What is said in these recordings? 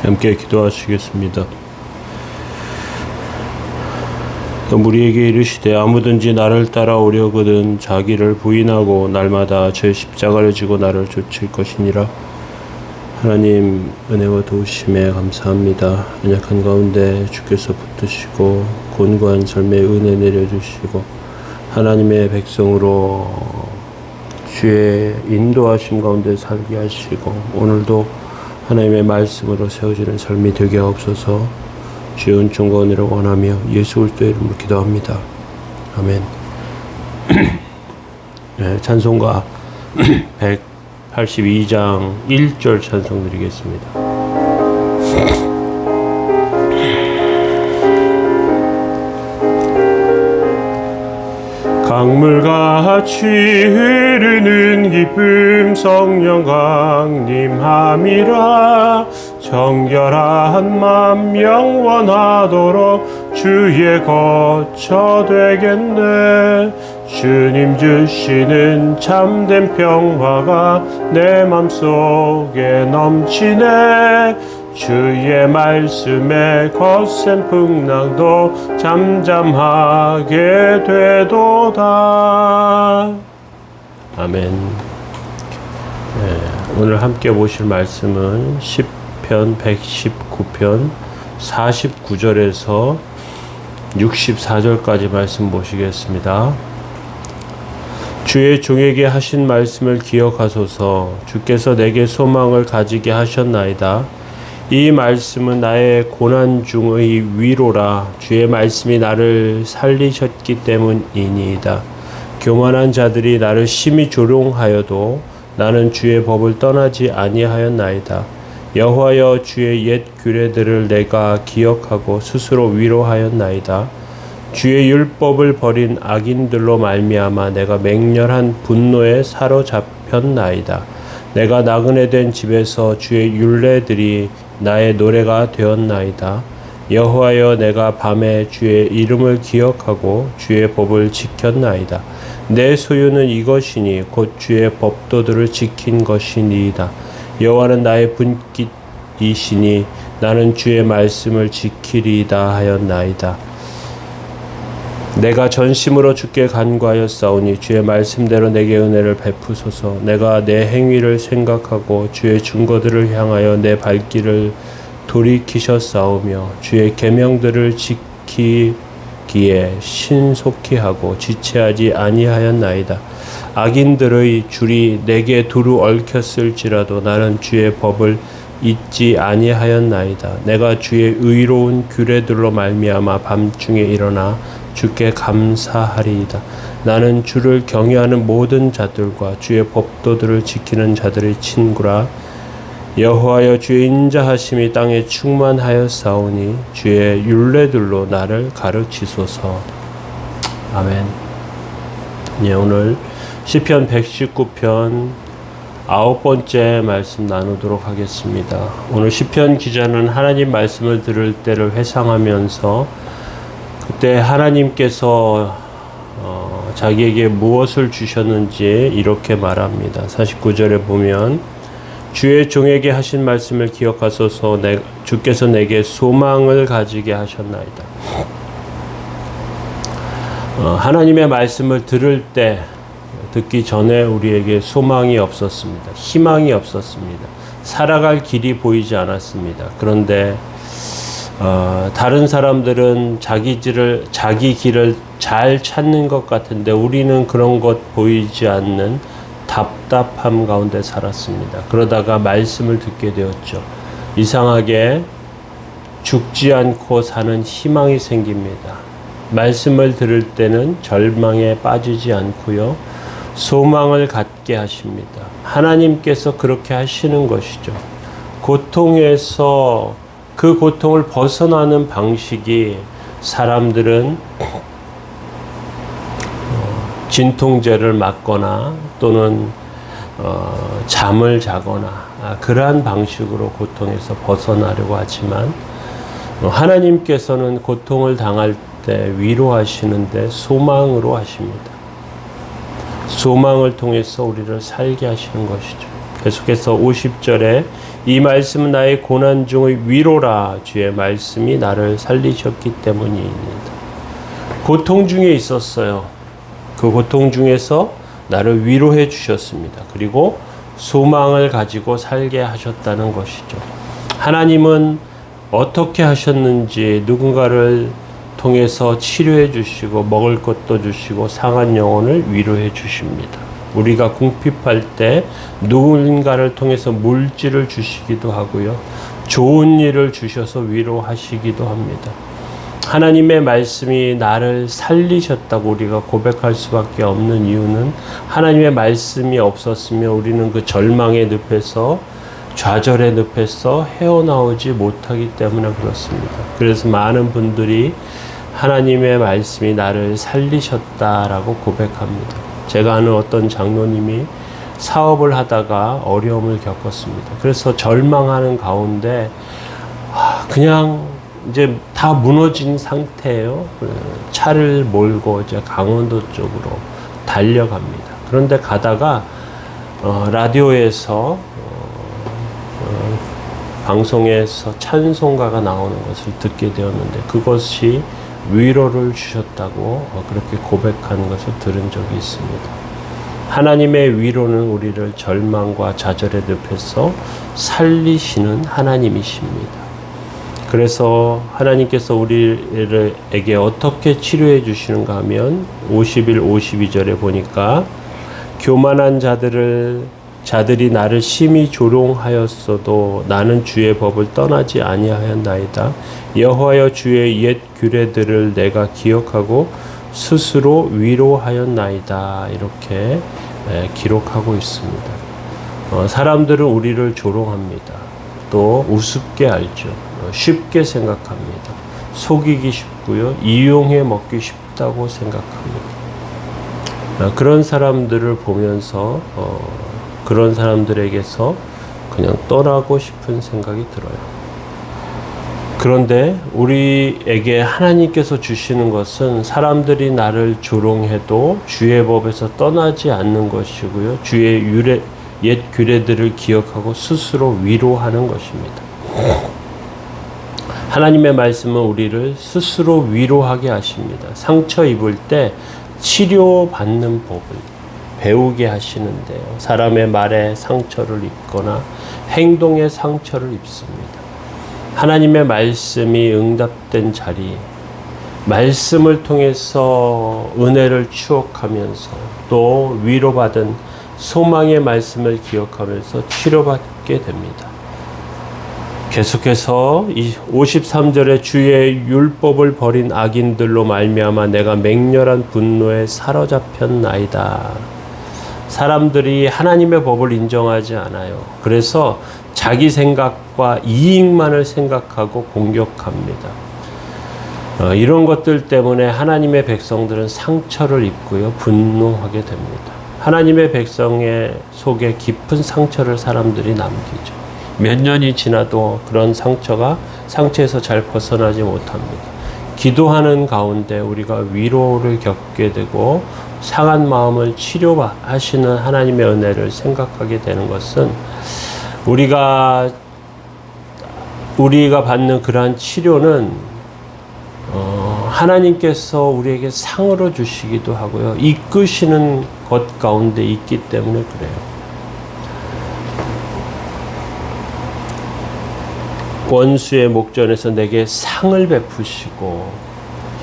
함께 기도하시겠습니다. 우리에게 이르시되 아무든지 나를 따라오려거든 자기를 부인하고 날마다 제 십자가를 지고 나를 쫓을 것이니라. 하나님 은혜와 도우심에 감사합니다. 연약한 가운데 주께서 붙드시고 곤고한 삶의 은혜 내려주시고 하나님의 백성으로 주의 인도하심 가운데 살게 하시고 오늘도 하나님의 말씀으로 세워지는 삶이 되게 하옵소서. 주의 은총과 은혜를 원하며 예수 그리스도의 이름으로 기도합니다. 아멘. 네, 찬송가 182장 1절 찬송 드리겠습니다. 강물같이 흐르는 기쁨 성령 강림함이라. 정결한 맘 영원하도록 주의 거처 되겠네. 주님 주시는 참된 평화가 내 맘속에 넘치네. 주의 말씀에 거센 풍랑도 잠잠하게 되도다. 아멘. 네, 오늘 함께 보실 말씀은 시편 119편 49절에서 64절까지 말씀 보시겠습니다. 주의 종에게 하신 말씀을 기억하소서. 주께서 내게 소망을 가지게 하셨나이다. 이 말씀은 나의 고난 중의 위로라. 주의 말씀이 나를 살리셨기 때문이니이다. 교만한 자들이 나를 심히 조롱하여도 나는 주의 법을 떠나지 아니하였나이다. 여호와여, 주의 옛 규례들을 내가 기억하고 스스로 위로하였나이다. 주의 율법을 버린 악인들로 말미암아 내가 맹렬한 분노에 사로잡혔나이다. 내가 나그네 된 집에서 주의 율례들이 나의 노래가 되었나이다. 여호와여, 내가 밤에 주의 이름을 기억하고 주의 법을 지켰나이다. 내 소유는 이것이니 곧 주의 법도들을 지킨 것이니이다. 여호와는 나의 분깃이시니 나는 주의 말씀을 지키리이다 하였나이다. 내가 전심으로 주께 간구하였사오니 주의 말씀대로 내게 은혜를 베푸소서. 내가 내 행위를 생각하고 주의 증거들을 향하여 내 발길을 돌이키셨사오며 주의 계명들을 지키기에 신속히 하고 지체하지 아니하였나이다. 악인들의 줄이 내게 두루 얽혔을지라도 나는 주의 법을 잊지 아니하였나이다. 내가 주의 의로운 규례들로 말미암아 밤중에 일어나 주께 감사하리이다. 나는 주를 경외하는 모든 자들과 주의 법도들을 지키는 자들의 친구라. 여호와여, 주의 인자하심이 땅에 충만하였사오니 주의 율례들로 나를 가르치소서. 아멘. 예, 오늘 시편 119편 9번째 말씀 나누도록 하겠습니다. 오늘 시편 기자는 하나님 말씀을 들을 때를 회상하면서 그때 하나님께서 자기에게 무엇을 주셨는지 이렇게 말합니다. 49절에 보면 주의 종에게 하신 말씀을 기억하소서. 주께서 내게 소망을 가지게 하셨나이다. 하나님의 말씀을 들을 때 듣기 전에 우리에게 소망이 없었습니다. 희망이 없었습니다. 살아갈 길이 보이지 않았습니다. 그런데 다른 사람들은 자기 길을 잘 찾는 것 같은데 우리는 그런 것 보이지 않는 답답함 가운데 살았습니다. 그러다가 말씀을 듣게 되었죠. 이상하게 죽지 않고 사는 희망이 생깁니다. 말씀을 들을 때는 절망에 빠지지 않고요. 소망을 갖게 하십니다. 하나님께서 그렇게 하시는 것이죠. 고통에서 그 고통을 벗어나는 방식이 사람들은 진통제를 맞거나 또는 잠을 자거나 그러한 방식으로 고통에서 벗어나려고 하지만 하나님께서는 고통을 당할 때 위로하시는데 소망으로 하십니다. 소망을 통해서 우리를 살게 하시는 것이죠. 계속해서 50절에 이 말씀은 나의 고난 중의 위로라. 주의 말씀이 나를 살리셨기 때문이니이다. 고통 중에 있었어요. 그 고통 중에서 나를 위로해 주셨습니다. 그리고 소망을 가지고 살게 하셨다는 것이죠. 하나님은 어떻게 하셨는지 누군가를 통해서 치료해 주시고 먹을 것도 주시고 상한 영혼을 위로해 주십니다. 우리가 궁핍할 때 누군가를 통해서 물질을 주시기도 하고요. 좋은 일을 주셔서 위로하시기도 합니다. 하나님의 말씀이 나를 살리셨다고 우리가 고백할 수밖에 없는 이유는 하나님의 말씀이 없었으면 우리는 그 절망의 늪에서 좌절의 늪에서 헤어나오지 못하기 때문에 그렇습니다. 그래서 많은 분들이 하나님의 말씀이 나를 살리셨다라고 고백합니다. 제가 아는 어떤 장로님이 사업을 하다가 어려움을 겪었습니다. 그래서 절망하는 가운데 그냥 이제 다 무너진 상태예요. 차를 몰고 이제 강원도 쪽으로 달려갑니다. 그런데 가다가 라디오에서 방송에서 찬송가가 나오는 것을 듣게 되었는데 그것이 위로를 주셨다고 그렇게 고백하는 것을 들은 적이 있습니다. 하나님의 위로는 우리를 절망과 좌절의 늪에서 살리시는 하나님이십니다. 그래서 하나님께서 우리에게 어떻게 치료해 주시는가 하면 51, 52절에 보니까 교만한 자들이 나를 심히 조롱하였어도 나는 주의 법을 떠나지 아니하였나이다. 여호와여 주의 옛 규례들을 내가 기억하고 스스로 위로하였나이다. 이렇게 기록하고 있습니다. 사람들은 우리를 조롱합니다. 또 우습게 알죠. 쉽게 생각합니다. 속이기 쉽고요. 이용해 먹기 쉽다고 생각합니다. 그런 사람들을 보면서 그런 사람들에게서 그냥 떠나고 싶은 생각이 들어요. 그런데 우리에게 하나님께서 주시는 것은 사람들이 나를 조롱해도 주의 법에서 떠나지 않는 것이고요. 주의 옛 규례들을 기억하고 스스로 위로하는 것입니다. 하나님의 말씀은 우리를 스스로 위로하게 하십니다. 상처 입을 때 치료받는 법을 배우게 하시는데요. 사람의 말에 상처를 입거나 행동에 상처를 입습니다. 하나님의 말씀이 응답된 자리, 말씀을 통해서 은혜를 추억하면서 또 위로받은 소망의 말씀을 기억하면서 치료받게 됩니다. 계속해서 53절에 주의 율법을 버린 악인들로 말미암아 내가 맹렬한 분노에 사로잡혔나이다. 사람들이 하나님의 법을 인정하지 않아요. 그래서 자기 생각과 이익만을 생각하고 공격합니다. 이런 것들 때문에 하나님의 백성들은 상처를 입고요. 분노하게 됩니다. 하나님의 백성의 속에 깊은 상처를 사람들이 남기죠. 몇 년이 지나도 그런 상처에서 잘 벗어나지 못합니다. 기도하는 가운데 우리가 위로를 겪게 되고 상한 마음을 치료하시는 하나님의 은혜를 생각하게 되는 것은 우리가 받는 그러한 치료는 하나님께서 우리에게 상으로 주시기도 하고요. 이끄시는 것 가운데 있기 때문에 그래요. 원수의 목전에서 내게 상을 베푸시고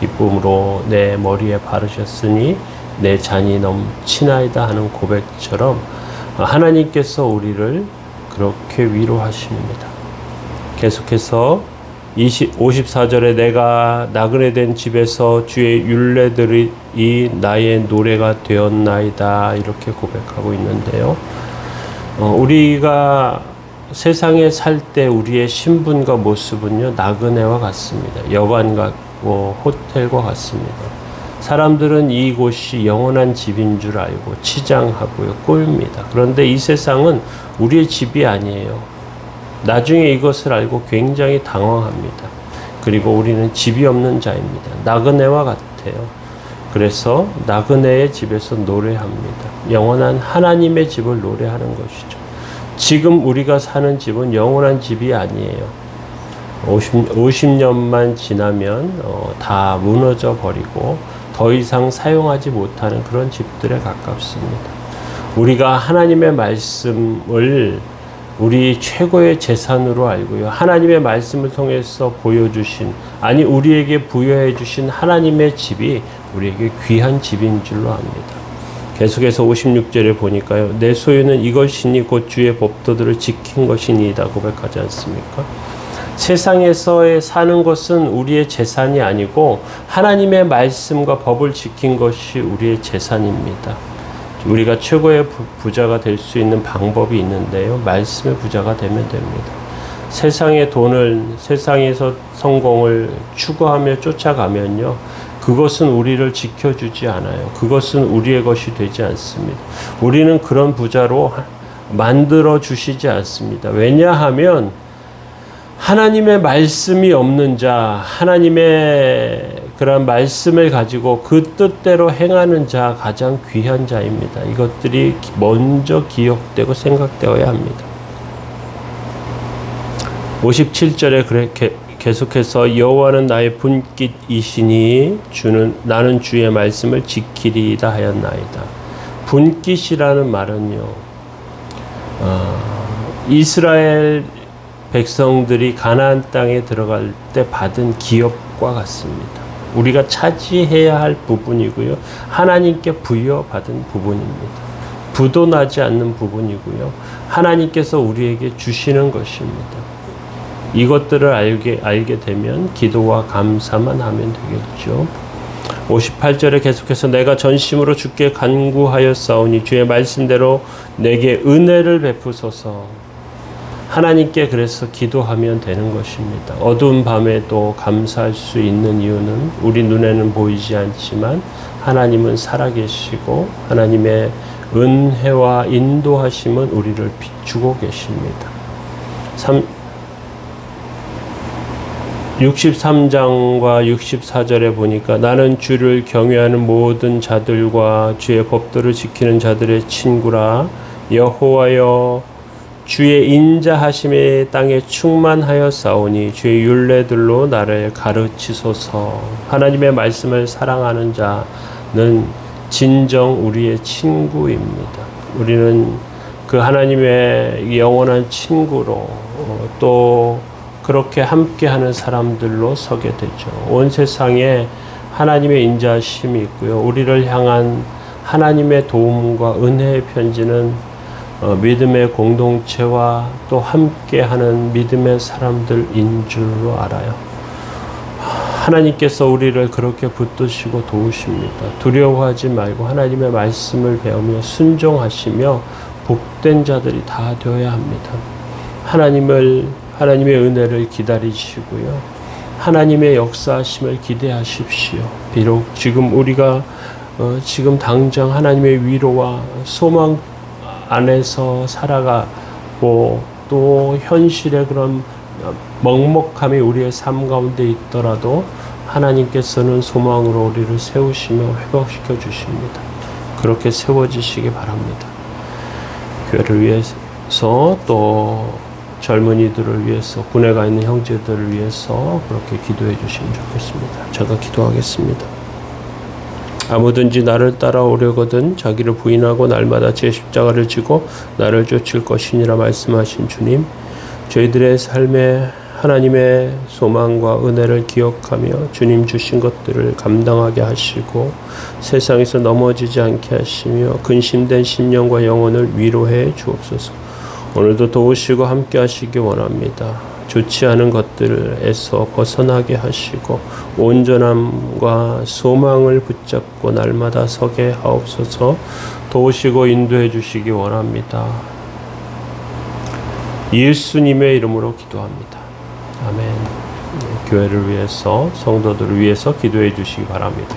기쁨으로 내 머리에 바르셨으니 내 잔이 넘치나이다 하는 고백처럼 하나님께서 우리를 그렇게 위로하십니다. 계속해서 54절에 내가 나그네 된 집에서 주의 율례들이 나의 노래가 되었나이다 이렇게 고백하고 있는데요. 우리가 세상에 살 때 우리의 신분과 모습은요 나그네와 같습니다. 여관 같고 호텔과 같습니다. 사람들은 이곳이 영원한 집인 줄 알고 치장하고요 꿀입니다. 그런데 이 세상은 우리의 집이 아니에요. 나중에 이것을 알고 굉장히 당황합니다. 그리고 우리는 집이 없는 자입니다. 나그네와 같아요. 그래서 나그네의 집에서 노래합니다. 영원한 하나님의 집을 노래하는 것이죠. 지금 우리가 사는 집은 영원한 집이 아니에요. 50년만 지나면 다 무너져 버리고 더 이상 사용하지 못하는 그런 집들에 가깝습니다. 우리가 하나님의 말씀을 우리 최고의 재산으로 알고요. 하나님의 말씀을 통해서 보여주신, 아니 우리에게 부여해 주신 하나님의 집이 우리에게 귀한 집인 줄로 압니다. 계속해서 56절에 보니까요. 내 소유는 이것이니 곧 주의 법도들을 지킨 것이니이다 고백하지 않습니까? 세상에서의 사는 것은 우리의 재산이 아니고 하나님의 말씀과 법을 지킨 것이 우리의 재산입니다. 우리가 최고의 부자가 될 수 있는 방법이 있는데요. 말씀의 부자가 되면 됩니다. 세상의 돈을, 세상에서 성공을 추구하며 쫓아가면요. 그것은 우리를 지켜주지 않아요. 그것은 우리의 것이 되지 않습니다. 우리는 그런 부자로 만들어 주시지 않습니다. 왜냐하면 하나님의 말씀이 없는 자, 하나님의 그런 말씀을 가지고 그 뜻대로 행하는 자 가장 귀한 자입니다. 이것들이 먼저 기억되고 생각되어야 합니다. 57절에 그렇게 계속해서 여호와는 나의 분깃이시니 나는 주의 말씀을 지키리이다 하였나이다. 분깃이라는 말은요, 이스라엘 백성들이 가나안 땅에 들어갈 때 받은 기업과 같습니다. 우리가 차지해야 할 부분이고요. 하나님께 부여받은 부분입니다. 부도 나지 않는 부분이고요. 하나님께서 우리에게 주시는 것입니다. 이것들을 알게 되면 기도와 감사만 하면 되겠죠. 58절에 계속해서 내가 전심으로 주께 간구하였사오니 주의 말씀대로 내게 은혜를 베푸소서. 하나님께 그래서 기도하면 되는 것입니다. 어두운 밤에도 감사할 수 있는 이유는 우리 눈에는 보이지 않지만 하나님은 살아계시고 하나님의 은혜와 인도하심은 우리를 비추고 계십니다. 63장과 64절에 보니까 나는 주를 경외하는 모든 자들과 주의 법도를 지키는 자들의 친구라. 여호와여 주의 인자하심의 땅에 충만하였사오니 주의 율례들로 나를 가르치소서. 하나님의 말씀을 사랑하는 자는 진정 우리의 친구입니다. 우리는 그 하나님의 영원한 친구로 또 그렇게 함께하는 사람들로 서게 되죠. 온 세상에 하나님의 인자하심이 있고요. 우리를 향한 하나님의 도움과 은혜의 편지는 믿음의 공동체와 또 함께하는 믿음의 사람들인 줄로 알아요. 하나님께서 우리를 그렇게 붙드시고 도우십니다. 두려워하지 말고 하나님의 말씀을 배우며 순종하시며 복된 자들이 다 되어야 합니다. 하나님의 은혜를 기다리시고요. 하나님의 역사하심을 기대하십시오. 비록 지금 우리가 지금 당장 하나님의 위로와 소망 안에서 살아가고 또 현실의 그런 먹먹함이 우리의 삶 가운데 있더라도 하나님께서는 소망으로 우리를 세우시며 회복시켜 주십니다. 그렇게 세워지시기 바랍니다. 교회를 위해서 또 젊은이들을 위해서 군에 가 있는 형제들을 위해서 그렇게 기도해 주시면 좋겠습니다. 제가 기도하겠습니다. 아무든지 나를 따라오려거든 자기를 부인하고 날마다 제 십자가를 지고 나를 쫓을 것이니라 말씀하신 주님, 저희들의 삶에 하나님의 소망과 은혜를 기억하며 주님 주신 것들을 감당하게 하시고 세상에서 넘어지지 않게 하시며 근심된 심령과 영혼을 위로해 주옵소서. 오늘도 도우시고 함께 하시기 원합니다. 좋지 않은 것들에서 벗어나게 하시고 온전함과 소망을 붙잡고 날마다 서게 하옵소서. 도우시고 인도해 주시기 원합니다. 예수님의 이름으로 기도합니다. 아멘. 교회를 위해서, 성도들을 위해서 기도해 주시기 바랍니다.